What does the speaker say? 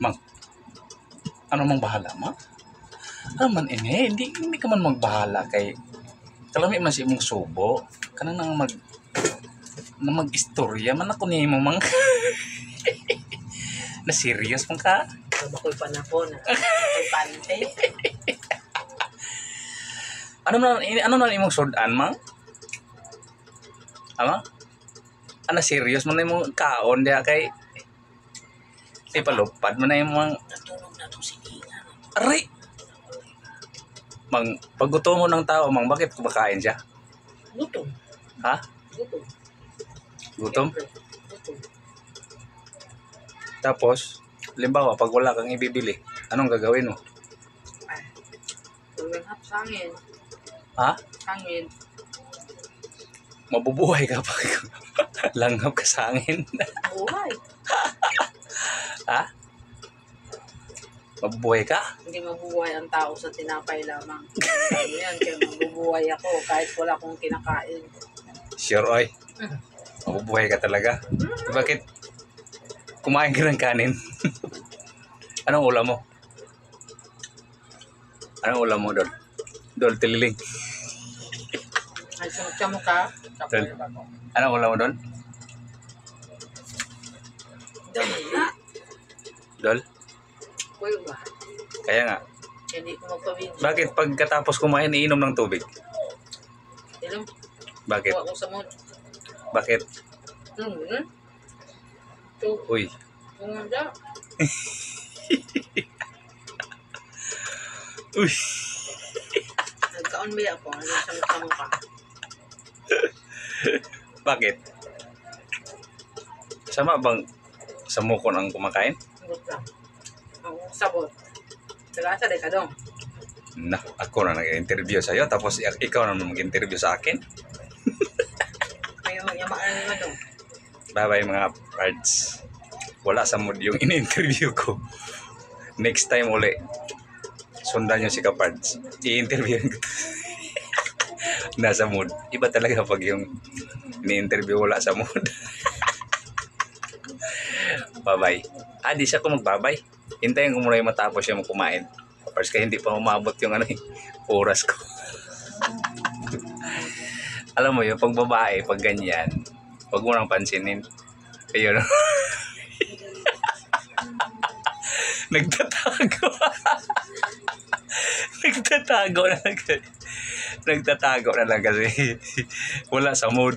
Mang, ano mang bahala, Mang? Ano man ini, hindi ka man magbahala kay kalami man si imong subo. Kanang mag-istorya man ako nimo, Mang. Na serious man ka? Bakoy panahon. Bakoy pante. Ano na imong sudan, Mang? Ama? Ano serious man na imong kaon diha kay ipalupad man na imong Natulog na itong siningan. aray. Mang, paggutom mo ng tao, Mang, bakit kumakain siya? Gutom. Ha? Gutom. Gutom? Siyempre, gutom. Tapos, limbawa, pag wala kang ibibili, anong gagawin mo? Ay. Langhap sa hangin. Ha? Hangin. Mabubuhay ka pag langhap ka sa hangin. Buhay. Ha? Mabubuhay ka? Hindi mabubuhay ang tao sa tinapay lamang. Ano yan, kaya mabubuhay ako kahit wala akong kinakain. Sure, oy. Mabubuhay ka talaga. Bakit? Kumain ka ng kanin. Anong ulam mo? Anong ulam mo, Dol? Dol, tililing. Ay, sa mo ka. Dol. Anong ulam mo, Dol? Dami na. Dol? Kuya ba? Kaya nga. Hindi ko magpabidyo. Bakit pagkatapos kumain, iinom ng tubig? Ilang Bakit? kuha ko sa mood. Bakit? Ito. Uy. Kumanda. Uy. Nagkaon ba ako? Ano sa mo ka? Bakit? Sama bang sa mukon ang kumakain? Sagot lang. Ang sabot. Tagasa de ka dong. Na, ako na nag-interview sa'yo, tapos ikaw na mag-interview sa akin. May yamaan naman dong. Bye-bye mga pards. Wala sa mood yung in-interview ko. Next time uli, sundan nyo si Kapards. I-interview ko. Nasa mood. Iba talaga pag yung ni-interview wala sa mood. Bye-bye. Di siya ko magbabay. Hintayin ko muna yung matapos yung kumain. Kapards, kaya hindi pa umabot yung oras ko. Alam mo yung pag babae, pag ganyan, wag mo nang pansinin. Ayun. Nagtatago. Nagtatago na lang kasi wala sa mood.